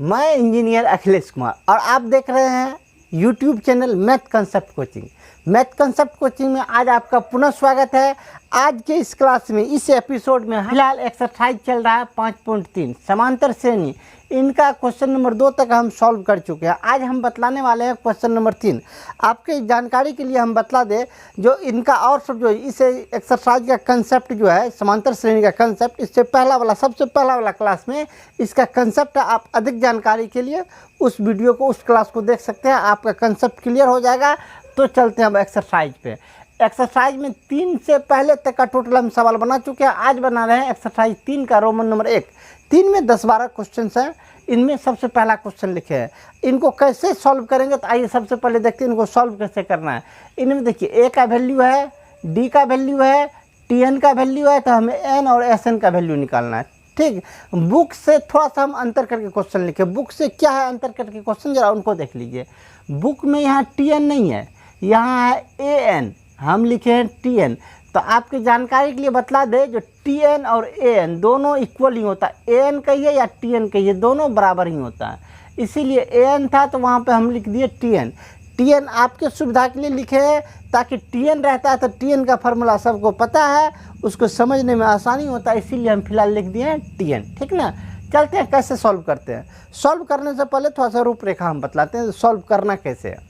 मैं इंजीनियर अखिलेश कुमार और आप देख रहे हैं YouTube channel math concept coaching. Math concept coaching में आज आपका पुनः स्वागत है। आज के इस क्लास में, इस एपिसोड में फिलहाल एक्सरसाइज चल रहा है 5.3 समांतर श्रेणी। इनका क्वेश्चन नंबर 2 तक हम सॉल्व कर चुके हैं। आज हम बतलाने वाले हैं क्वेश्चन नंबर 3। आपके जानकारी के लिए हम बतला दें, जो इनका और सब जो इस एक्सरसाइज का कंसेप्ट जो है समांतर श्रेणी का कंसेप्ट, इससे सबसे पहला वाला क्लास में इसका कंसेप्ट है। आप अधिक जानकारी के लिए उस वीडियो को, उस क्लास को देख सकते हैं, आपका कंसेप्ट क्लियर हो जाएगा। तो चलते हैं अब एक्सरसाइज पे। एक्सरसाइज में 3 से पहले तक का टोटल हम सवाल बना चुके हैं। आज बना रहे हैं एक्सरसाइज 3 का रोमन नंबर 1। 3 में 10-12 क्वेश्चन हैं। इनमें सबसे पहला क्वेश्चन लिखे हैं। इनको कैसे सॉल्व करेंगे, तो आइए सबसे पहले देखते हैं इनको सॉल्व कैसे करना है। इनमें देखिए ए का वैल्यू है, डी का वैल्यू है, टीएन का वैल्यू है, तो हमें एन और एसएन का वैल्यू निकालना है। ठीक, बुक से थोड़ा सा हम अंतर करके क्वेश्चन लिखे। बुक से क्या है अंतर करके क्वेश्चन, जरा उनको देख लीजिए। बुक में यहाँ टीएन नहीं है, यहाँ है एएन, हम लिखे हैं टीएन। तो आपकी जानकारी के लिए बतला दे, जो टीएन और एएन दोनों इक्वल ही होता है। एएन कहिए या टीएन कहिए, दोनों बराबर ही होता है। इसीलिए एएन था तो वहाँ पे हम लिख दिए टीएन। टीएन आपके सुविधा के लिए लिखे हैं, ताकि टीएन रहता है तो टीएन का फार्मूला सबको पता है, उसको समझने में आसानी होता है। इसीलिए हम फिलहाल लिख दिए हैं टीएन। ठीक ना, चलते हैं कैसे सॉल्व करते हैं। सॉल्व करने से पहले थोड़ा सा रूपरेखा हम बतलाते हैं सॉल्व करना कैसे है।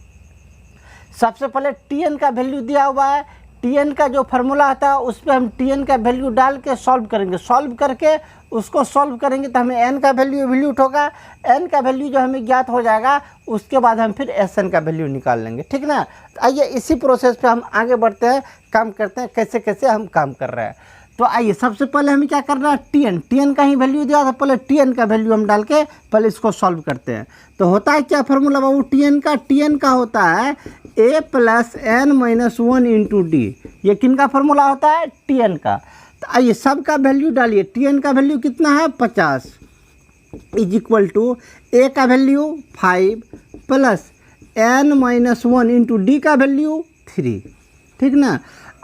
सबसे पहले टीएन का वैल्यू दिया हुआ है, टीएन का जो फार्मूला आता है उस पर हम टीएन का वैल्यू डाल के सॉल्व करेंगे। सॉल्व करके उसको सॉल्व करेंगे तो हमें एन का वैल्यू एवल्यूट होगा। एन का वैल्यू जो हमें ज्ञात हो जाएगा, उसके बाद हम फिर एसएन का वैल्यू निकाल लेंगे। ठीक ना, तो आइए इसी प्रोसेस पे हम आगे बढ़ते हैं, काम करते हैं कैसे कैसे हम काम कर रहे हैं। तो आइए सबसे पहले हमें क्या करना है, टीएन का ही वैल्यू दिया था, पहले टीएन का वैल्यू हम डाल के पहले इसको सॉल्व करते हैं। तो होता है क्या फार्मूला बाबू टीएन का होता है a + n-1 इंटू डी। ये किन का फार्मूला होता है, टीएन का। तो आइए सबका वैल्यू डालिए। टीएन का वैल्यू कितना है 50 = a का वैल्यू 5 + n-1 इंटू डी का वैल्यू 3। ठीक ना,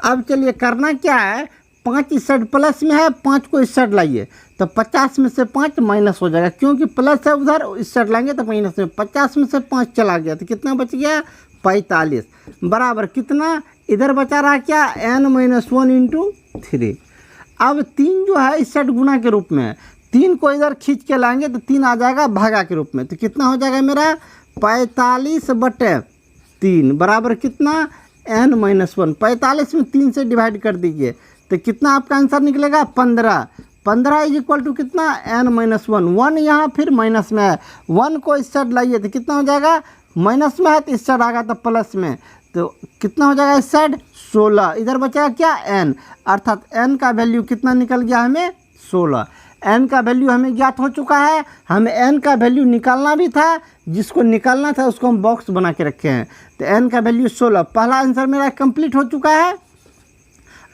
अब चलिए करना क्या है, 5 इस साइड प्लस में है, 5 को इस साइड लाइए तो 50 में से 5 माइनस हो जाएगा, क्योंकि प्लस है उधर, इस साइड लाएंगे तो माइनस में। 50 में से 5 चला गया तो कितना बच गया 45 बराबर कितना इधर बचा रहा क्या, n-1 इंटू 3। अब 3 जो है इस साइड गुना के रूप में है, 3 को इधर खींच के लाएंगे तो 3 आ जाएगा भागा के रूप में। तो कितना हो जाएगा मेरा 45/3 बराबर कितना n-1। 45 में 3 से डिवाइड कर दीजिए तो कितना आपका आंसर निकलेगा 15 = कितना n-1। 1 यहाँ फिर माइनस में है, 1 को इस साइड लाइए तो कितना हो जाएगा, माइनस में है तो इस साइड आ गया तो प्लस में, तो कितना हो जाएगा इस साइड 16। इधर बचेगा क्या n, अर्थात n का वैल्यू कितना निकल गया हमें 16। n का वैल्यू हमें ज्ञात हो चुका है। हमें n का वैल्यू निकालना भी था, जिसको निकालना था उसको हम बॉक्स बना के रखे हैं। तो n का वैल्यू 16। पहला आंसर मेरा कंप्लीट हो चुका है।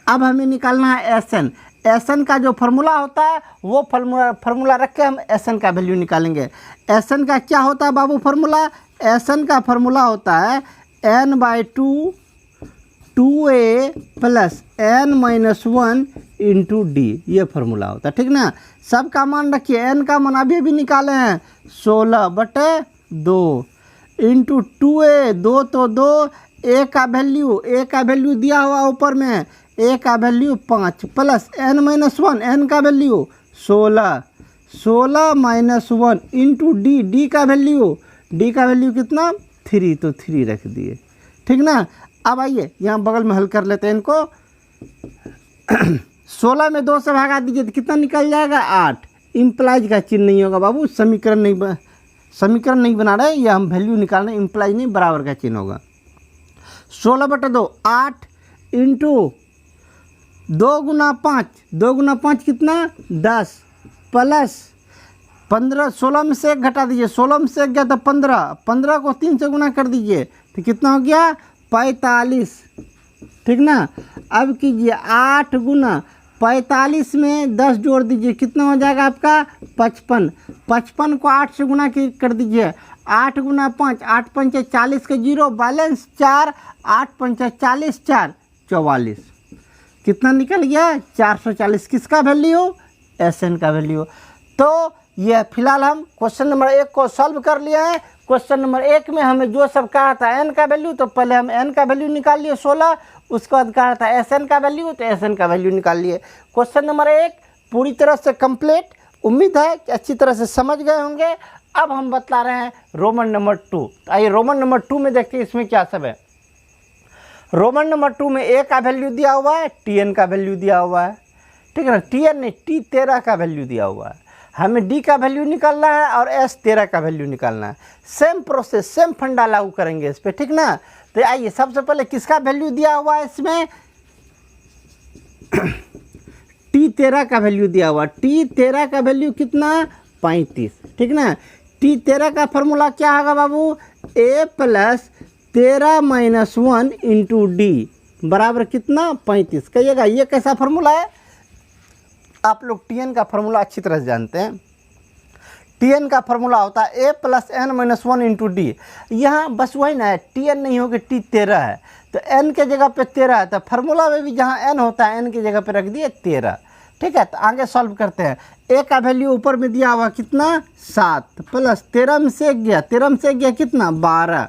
अब हमें निकालना है एसएन। एसएन का जो फार्मूला होता है वो फार्मूला रख के हम एसएन का वैल्यू निकालेंगे। एसएन का क्या होता है बाबू फार्मूला, एसएन का फार्मूला होता है n/2 2a + n-1 into D. ये फार्मूला होता है। ठीक ना, सबका मान रखिए। n का मान अभी भी निकाले हैं 16/2 इंटू 2a, 2 तो 2, a का वैल्यू दिया हुआ ऊपर में, a का वैल्यू 5 + n-1, n का वैल्यू 16 -1 इंटू डी का वैल्यू कितना 3, तो 3 रख दिए। ठीक ना, अब आइए यहाँ बगल में हल कर लेते हैं इनको। 16 में 2 से भागा दीजिए तो कितना निकल जाएगा 8। इम्प्लाइज का चिन्ह नहीं होगा बाबू, समीकरण नहीं बना रहे, ये हम वैल्यू निकाल रहे हैं, इम्प्लाइज नहीं, बराबर का चिन्ह होगा। 16/2 8 इंटू 2 × 5, 2 × 5 कितना 10 प्लस 15। 16 में से 1 घटा दीजिए, 16 में से 1 गया तो 15 को 3 से गुना कर दीजिए तो कितना हो गया 45। ठीक ना, अब कीजिए 8 × 45 में 10 जोड़ दीजिए, कितना हो जाएगा आपका 55। 55 को 8 से गुना कर दीजिए, 8 × 5, 8 × 5 = 40 के 0 बैलेंस 4, 8 × 5 = 40, 4 44। कितना निकल गया 440। किसका वैल्यू, एसएन का वैल्यू। तो ये फिलहाल हम क्वेश्चन नंबर 1 को सॉल्व कर लिए हैं। क्वेश्चन नंबर 1 में हमें जो सब कहा था n का वैल्यू, तो पहले हम n का वैल्यू निकाल लिए 16, उसके बाद कहा था Sn का वैल्यू, तो Sn का वैल्यू निकाल लिए। क्वेश्चन नंबर 1 पूरी तरह से कंप्लीट, उम्मीद है कि अच्छी तरह से समझ गए होंगे। अब हम बतला रहे हैं रोमन नंबर 2। आइए रोमन नंबर 2 में देखते हैं इसमें क्या सब है। रोमन नंबर 2 में a का वैल्यू दिया हुआ है, tn का वैल्यू दिया हुआ है, ठीक है ना, tn नहीं t13 का वैल्यू दिया हुआ है। हमें d का वैल्यू निकालना है और s13 का वैल्यू निकालना है। सेम प्रोसेस, सेम फंडा लागू करेंगे इस पर, ठीक ना। तो आइए सबसे पहले किसका वैल्यू दिया हुआ है इसमें t13 का वैल्यू दिया हुआ। t13 का वैल्यू कितना 35, ठीक ना। t13 का फॉर्मूला क्या होगा बाबू, a plus 13 minus 1 into D बराबर कितना 35। कहिएगा ये कैसा फार्मूला है। आप लोग tn का फार्मूला अच्छी तरह से जानते हैं। tn का फार्मूला होता है a plus n minus 1 into d. यहाँ बस वही ना है, tn नहीं होगी t13 है, तो n के जगह पे 13 है, तो फार्मूला में भी जहाँ n होता है n की जगह पे रख दिए 13, ठीक है। तो आगे सॉल्व करते हैं। a का वैल्यू ऊपर में दिया हुआ कितना 7 प्लस 13 में से 1 गया, 13 में से 1 गया कितना 12,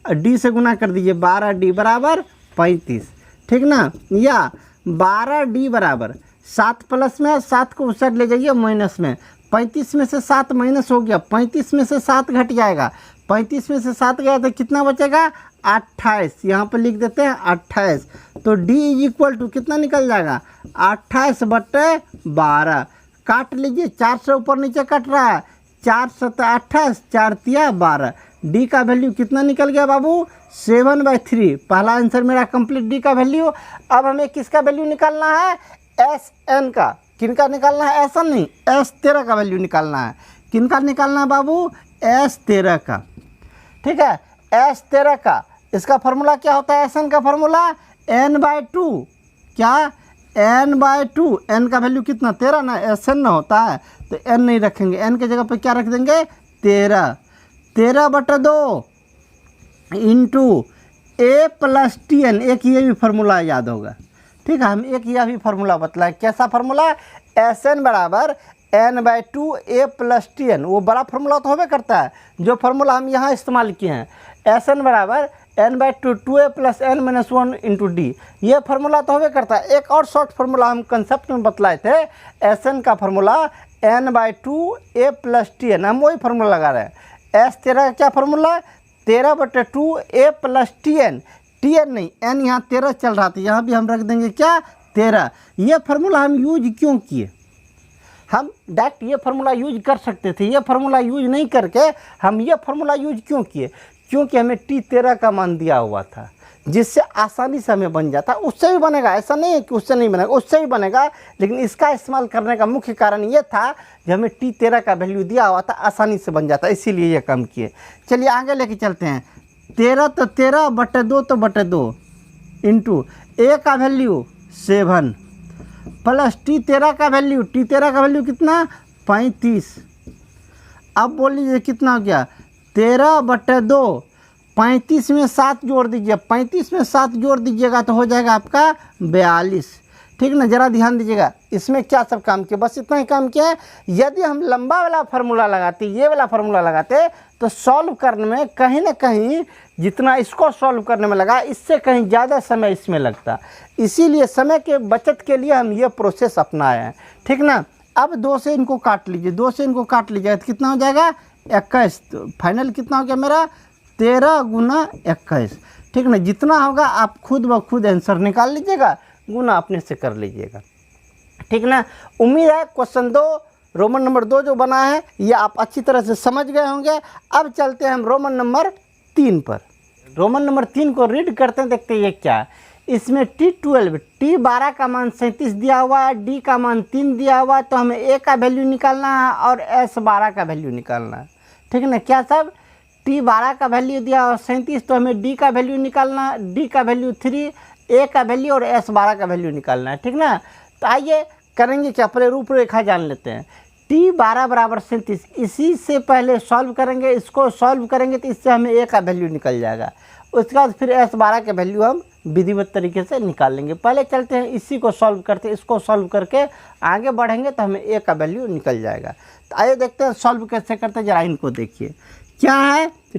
डी से गुना कर दीजिए 12d बराबर 35, ठीक ना। या 12d बराबर 7 प्लस में 7 को उस साइड ले जाइए माइनस में, 35 में से 7 माइनस हो गया, 35 में से 7 घट जाएगा, 35 में से 7 गया तो कितना बचेगा 28, यहाँ पर लिख देते हैं 28। तो d इज इक्वल टू कितना निकल जाएगा 28/12। काट लीजिए, 4 से ऊपर नीचे कट रहा है, 4 7 28, 4 तिया 12। डी का वैल्यू कितना निकल गया बाबू 7/3। पहला आंसर मेरा कंप्लीट डी का वैल्यू। अब हमें किसका वैल्यू निकालना है, एस एन का। किनका निकालना है, एस एन नहीं, S13 का वैल्यू निकालना है। किनका निकालना है बाबू, S13 का, ठीक है। S13 का इसका फार्मूला क्या होता है, एस एन का फार्मूला n/2, क्या n/2। n का वैल्यू कितना 13 ना, एस एन ना होता है, तो n नहीं रखेंगे, n के जगह पे क्या रख देंगे 13। 13/2 इंटू a प्लस tn। एक ये भी फार्मूला याद होगा, ठीक है। हम एक यह भी फार्मूला बतलाए, कैसा फार्मूला, Sn बराबर n/2 a प्लस tn। वो बड़ा फार्मूला तो होबे करता है, जो फार्मूला हम यहाँ इस्तेमाल किए हैं, Sn बराबर n/2 2a plus n minus 1 into D. ये फार्मूला तो होबे करता है। एक और शॉर्ट फार्मूला हम कंसेप्ट में बतलाए थे, Sn का formula n/2 a plus tn। हम वही फार्मूला लगा रहे हैं। S13 का क्या formula 13/2 a plus tn। tn नहीं, n यहाँ 13 चल रहा था, यहाँ भी हम रख देंगे क्या 13। ये फार्मूला हम यूज क्यों किए, हम डायरेक्ट ये फार्मूला यूज कर सकते थे, ये फार्मूला यूज नहीं करके हम ये फार्मूला यूज क्यों किए, क्योंकि हमें t13 का मान दिया हुआ था, जिससे आसानी से हमें बन जाता। उससे भी बनेगा, ऐसा नहीं है कि उससे नहीं बनेगा, उससे भी बनेगा, लेकिन इसका इस्तेमाल करने का मुख्य कारण ये था कि हमें t13 का वैल्यू दिया हुआ था, आसानी से बन जाता, इसीलिए ये काम किए। चलिए आगे लेके चलते हैं। 13 तो 13/2 तो 2 इंटू a का वैल्यू 7 प्लस t13 का वैल्यू, t13 का वैल्यू कितना 35। अब बोल लीजिए कितना हो गया 13/2, 35 में 7 जोड़ दीजिए, 35 में 7 जोड़ दीजिएगा तो हो जाएगा आपका 42, ठीक ना। ज़रा ध्यान दीजिएगा, इसमें क्या सब काम किया, बस इतना ही काम किया है। यदि हम लंबा वाला फार्मूला लगाते, ये वाला फार्मूला लगाते, तो सॉल्व करने में कहीं ना कहीं जितना इसको सॉल्व करने में लगा, इससे कहीं ज़्यादा समय इसमें लगता। इसीलिए समय के बचत के लिए हम ये प्रोसेस अपनाए हैं, ठीक ना। अब 2 से इनको काट लीजिए, 2 से इनको काट लीजिएगा तो कितना हो जाएगा 21। तो फाइनल कितना हो गया मेरा 13 गुना 21, ठीक ना। जितना होगा आप खुद ब खुद आंसर निकाल लीजिएगा, गुना अपने से कर लीजिएगा, ठीक ना। उम्मीद है क्वेश्चन 2 रोमन नंबर 2 जो बना है ये आप अच्छी तरह से समझ गए होंगे। अब चलते हैं हम रोमन नंबर 3 पर। रोमन नंबर 3 को रीड करते हैं, देखते हैं ये क्या है। इसमें t12 t12 का मान 37 दिया हुआ है, d का मान 3 दिया हुआ है, तो हमें a का वैल्यू निकालना है और s12 का वैल्यू निकालना है, ठीक है ना। क्या सब t12 का वैल्यू दिया और 37, तो हमें d का वैल्यू निकालना, d का वैल्यू 3, a का वैल्यू और s12 का वैल्यू निकालना है, ठीक ना। तो आइए करेंगे क्या, पहले रूपरेखा जान लेते हैं। t12 बराबर 37, इसी से पहले सॉल्व करेंगे, इसको सॉल्व करेंगे तो इससे हमें a का वैल्यू निकल जाएगा। उसके बाद फिर s12 के वैल्यू हम विधिवत तरीके से निकाल लेंगे। पहले चलते हैं इसी को सॉल्व करते हैं, इसको सॉल्व करके आगे बढ़ेंगे तो हमें a का वैल्यू निकल जाएगा। तो आइए देखते हैं सॉल्व कैसे करते हैं, जरा इनको देखिए क्या है। तो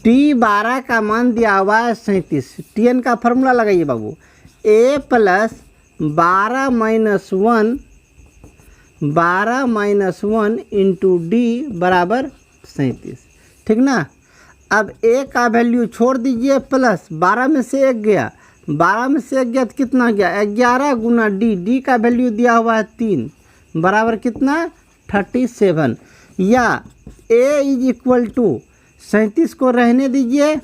T12 का मान दिया हुआ है 37। Tn का फॉर्मूला लगाइए बाबू, a प्लस 12 इंटू डी बराबर 37, ठीक ना। अब a का वैल्यू छोड़ दीजिए, प्लस 12 में से 1 गया, 12 में से 1 गया तो कितना गया 11 गुना डी का वैल्यू दिया हुआ है 3 बराबर कितना 37, या a इज इक्वल टू 37 को रहने दीजिए,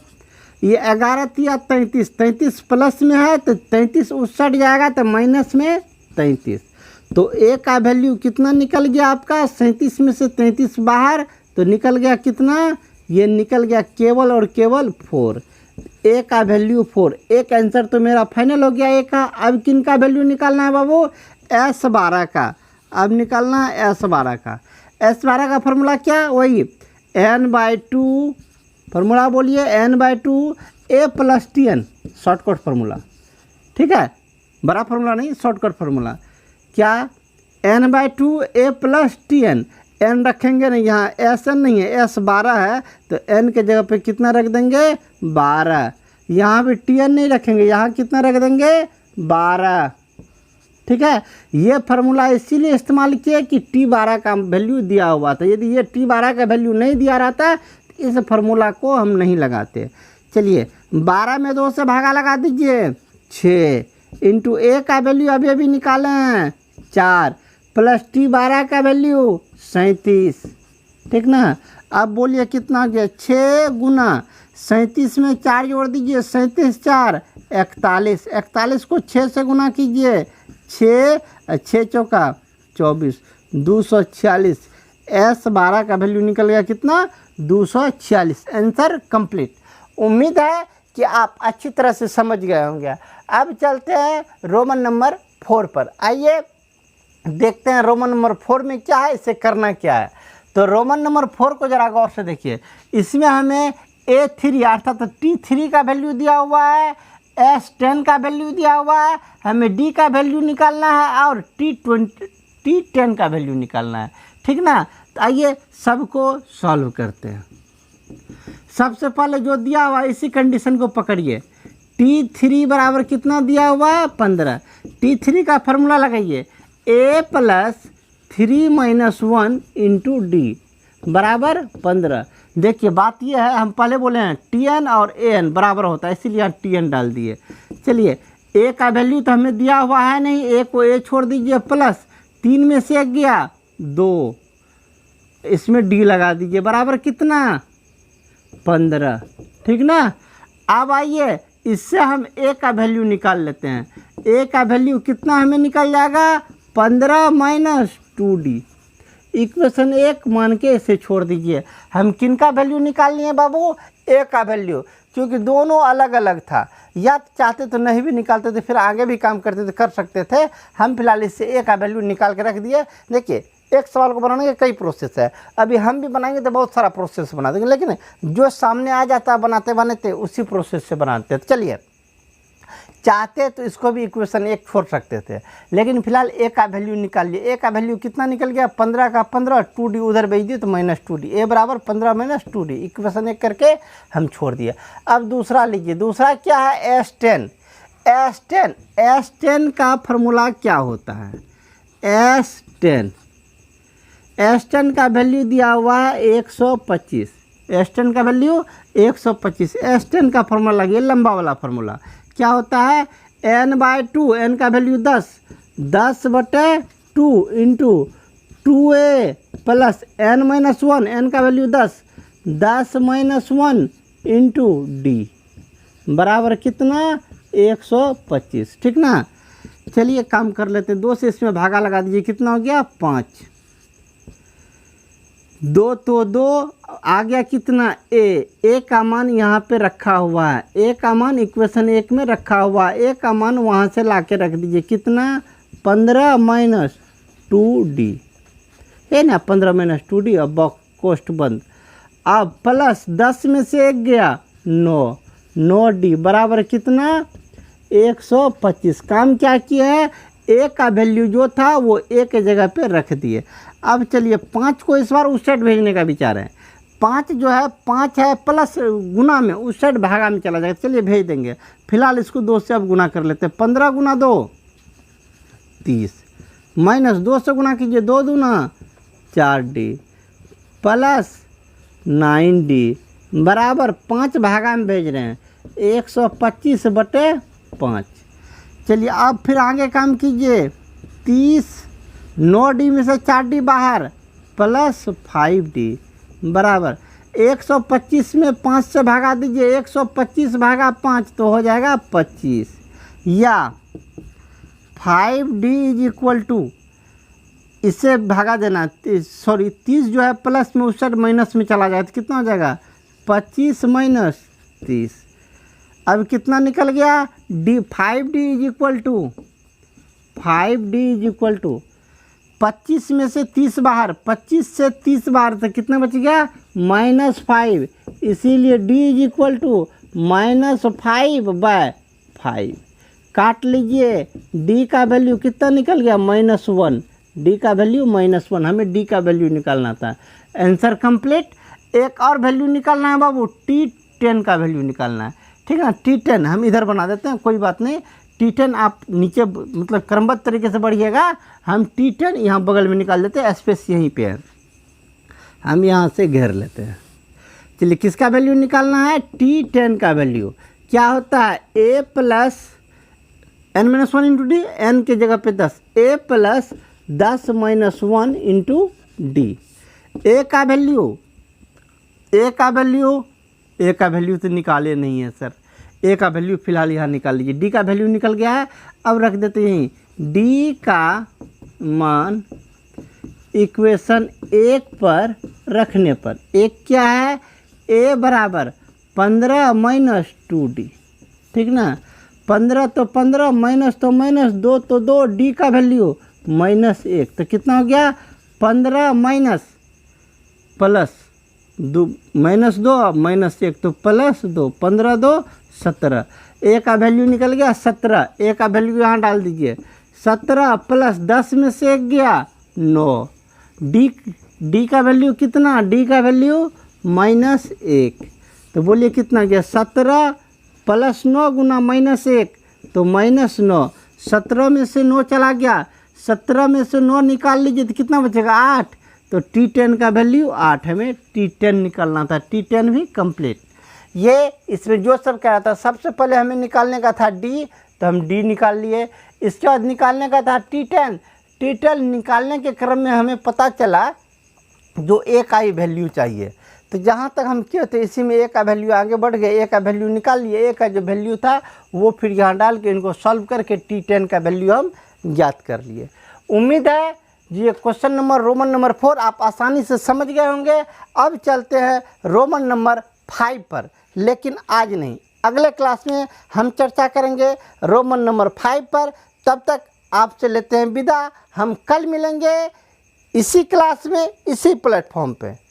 ये 11 तिया 33 प्लस में है तो 33 उस साइड जाएगा तो माइनस में 33, तो a का वैल्यू कितना निकल गया आपका 37 में से 33 बाहर, तो निकल गया कितना, ये निकल गया केवल और केवल 4। a का वैल्यू 4, एक आंसर तो मेरा फाइनल हो गया a का। अब किन का वैल्यू निकालना है बाबू, S12 का। अब निकालना है S12 का। S12 का फॉर्मूला क्या, वही n/2, फॉर्मूला बोलिए n/2 a plus Tn, shortcut formula, ठीक है, बड़ा फार्मूला नहीं, शॉर्टकट फार्मूला। क्या n/2 a plus Tn, n रखेंगे नहीं, यहाँ Sn नहीं है, S12 है, तो n के जगह पे कितना रख देंगे 12, यहाँ पे Tn नहीं रखेंगे, यहाँ कितना रख देंगे 12, ठीक है। ये फार्मूला इसीलिए इस्तेमाल किया कि T12 का वैल्यू दिया हुआ था, यदि ये T12 का वैल्यू नहीं दिया रहता तो इस फार्मूला को हम नहीं लगाते। चलिए 12 में 2 से भागा लगा दीजिए, 6 इंटू a का वैल्यू अभी अभी निकालें 4 प्लस T12 का वैल्यू 37, ठीक ना। अब बोलिए कितना गया, 6 गुना 37 में 4 जोड़ दीजिए, 37 4 41, 41 को 6 से गुना कीजिए, 6 चौका 24, 246, S12 का वैल्यू निकल गया कितना 246। Answer complete. उम्मीद है कि आप अच्छी तरह से समझ गए होंगे। अब चलते हैं रोमन नंबर 4 पर। आइए देखते हैं रोमन नंबर 4 में क्या है, इसे करना क्या है। तो रोमन नंबर 4 को जरा गौर से देखिए, इसमें हमें A3 अर्थात T3 का वैल्यू दिया हुआ है, S10 का वैल्यू दिया हुआ है, हमें D का वैल्यू निकालना है और T10 का वैल्यू निकालना है, ठीक ना। तो आइए सबको सॉल्व करते हैं। सबसे पहले जो दिया हुआ है इसी कंडीशन को पकड़िए, T3 बराबर कितना दिया हुआ है 15, T3 का फार्मूला लगाइए, a प्लस 3 - 1 इंटू डी बराबर 15। देखिए बात यह है, हम पहले बोले हैं Tn और An बराबर होता है, इसीलिए यहाँ Tn डाल दिए। चलिए a का वैल्यू तो हमें दिया हुआ है नहीं, a को a छोड़ दीजिए, प्लस 3 में से 1 गया 2, इसमें d लगा दीजिए बराबर कितना 15, ठीक ना। अब आइए इससे हम a का वैल्यू निकाल लेते हैं, a का वैल्यू कितना हमें निकल जाएगा 15 - 2d, इक्वेशन 1 मान के इसे छोड़ दीजिए। हम किन का वैल्यू निकाल लिए बाबू, a का वैल्यू, क्योंकि दोनों अलग अलग था, या चाहते तो नहीं भी निकालते थे, फिर आगे भी काम करते थे, कर सकते थे। हम फिलहाल इससे a का वैल्यू निकाल के रख दिए। देखिए एक सवाल को बनाने के कई प्रोसेस है, अभी हम भी बनाएंगे तो बहुत सारा प्रोसेस बना देंगे, लेकिन जो सामने आ जाता है बनाते बनाते उसी प्रोसेस से बनाते हैं। चलिए चाहते तो इसको भी इक्वेशन 1 छोड़ सकते थे, लेकिन फिलहाल a का वैल्यू निकालिए। a का वैल्यू कितना निकल गया 15 का 15, 2d उधर भेज दिए तो -2d, a बराबर 15 - 2d, इक्वेशन 1 करके हम छोड़ दिए। अब दूसरा लीजिए, दूसरा क्या है S10। S10 का फार्मूला क्या होता है, S10 का वैल्यू दिया हुआ है 125, S10 का वैल्यू 125। S10 का फार्मूला लगिए, लंबा वाला फार्मूला क्या होता है, n/2, n का value 10/2 into 2a plus n - 1, n का वैल्यू 10 - 1 इंटू d बराबर कितना 125, ठीक ना। चलिए काम कर लेते हैं, 2 से इसमें भागा लगा दीजिए, कितना हो गया 5, 2 तो 2 आ गया कितना a का मान यहाँ पे रखा हुआ है, a का मान इक्वेशन 1 में रखा हुआ है, a का मान वहाँ से ला के रख दीजिए, कितना 15 - 2d है ना, 15 - 2d। अब बॉक्स कोष्ठ बंद। अब प्लस 10 में से 1 गया 9d बराबर कितना 125। काम क्या किया है, ए का वैल्यू जो था वो ए के जगह पे रख दिए। अब चलिए 5 को इस बार उस साइड भेजने का विचार है। 5 जो है 5 है प्लस गुना में उस साइड भागा में चला जाएगा, चलिए भेज देंगे। फिलहाल इसको 2 से अब गुना कर लेते हैं। 15 गुना 2 30 माइनस 2 से गुना कीजिए, 2 दूना 4D प्लस 9D बराबर 5 भागा में भेज रहे हैं 125/5। चलिए अब फिर आगे काम कीजिए। 30 9D में से 4D बाहर प्लस 5D बराबर 125 में 5 से भागा दीजिए, 125 भागा 5 तो हो जाएगा 25, या 5D इज इक्वल टू इससे भागा देना, सॉरी 30 जो है प्लस में उस साइड माइनस में चला जाए तो कितना हो जाएगा 25 माइनस 30। अब कितना निकल गया d 5D is equal to 5D is equal to 25 में से 30 बाहर, 25 से 30 बाहर तो कितना बच गया -5, इसीलिए D इज इक्वल टू -5/5। काट लीजिए, D का वैल्यू कितना निकल गया -1, D का वैल्यू -1, हमें D का वैल्यू निकालना था। Answer complete. एक और वैल्यू निकालना है बाबू, T10 का वैल्यू निकालना है, ठीक है ना। T10 हम इधर बना देते हैं, कोई बात नहीं। T10 आप नीचे मतलब क्रमबद्ध तरीके से बढ़िएगा, हम T10 यहाँ बगल में निकाल देते हैं, स्पेस यहीं पे है, हम यहाँ से घेर लेते हैं। चलिए किसका वैल्यू निकालना है, T10 का वैल्यू क्या होता है a plus n-1 into D, n के जगह पे 10, a plus 10 minus 1 into D. a का वैल्यू तो निकाले नहीं है सर, a का वैल्यू फिलहाल यहाँ निकाल लीजिए। d का वैल्यू निकल गया है, अब रख देते हैं यहीं d का मान इक्वेशन 1 पर रखने पर एक क्या है a बराबर 15 माइनस 2d, ठीक ना। 15 तो 15 माइनस तो माइनस 2 तो 2, d का वैल्यू -1 तो कितना हो गया 15 माइनस प्लस 2 -2 -1 तो +2, 15 2 17, a का वैल्यू निकल गया 17, a का वैल्यू यहाँ डाल दीजिए 17 प्लस 10 में से 1 गया 9, d का वैल्यू कितना, d का वैल्यू -1, तो बोलिए कितना गया 17 प्लस 9 गुना -1 तो -9, 17 में से 9 चला गया, 17 में से 9 निकाल लीजिए तो कितना बचेगा 8, तो T10 का वैल्यू 8, हमें T10 निकालना था। T10 भी कंप्लीट। ये इसमें जो सब कह रहा था, सबसे पहले हमें निकालने का था D, तो हम D निकाल लिए। इसके बाद निकालने का था T10, T10 निकालने के क्रम में हमें पता चला जो A का ही वैल्यू चाहिए, तो जहाँ तक हम किए थे इसी में A का वैल्यू आगे बढ़ गए, A का वैल्यू निकाल लिए। A का जो वैल्यू था वो फिर यहाँ डाल के इनको सॉल्व करके T10 का वैल्यू हम ज्ञात कर लिए। उम्मीद है ये क्वेश्चन नंबर रोमन नंबर 4 आप आसानी से समझ गए होंगे। अब चलते हैं रोमन नंबर 5 पर, लेकिन आज नहीं, अगले क्लास में हम चर्चा करेंगे रोमन नंबर 5 पर। तब तक आपसे लेते हैं विदा, हम कल मिलेंगे इसी क्लास में इसी प्लेटफॉर्म पे।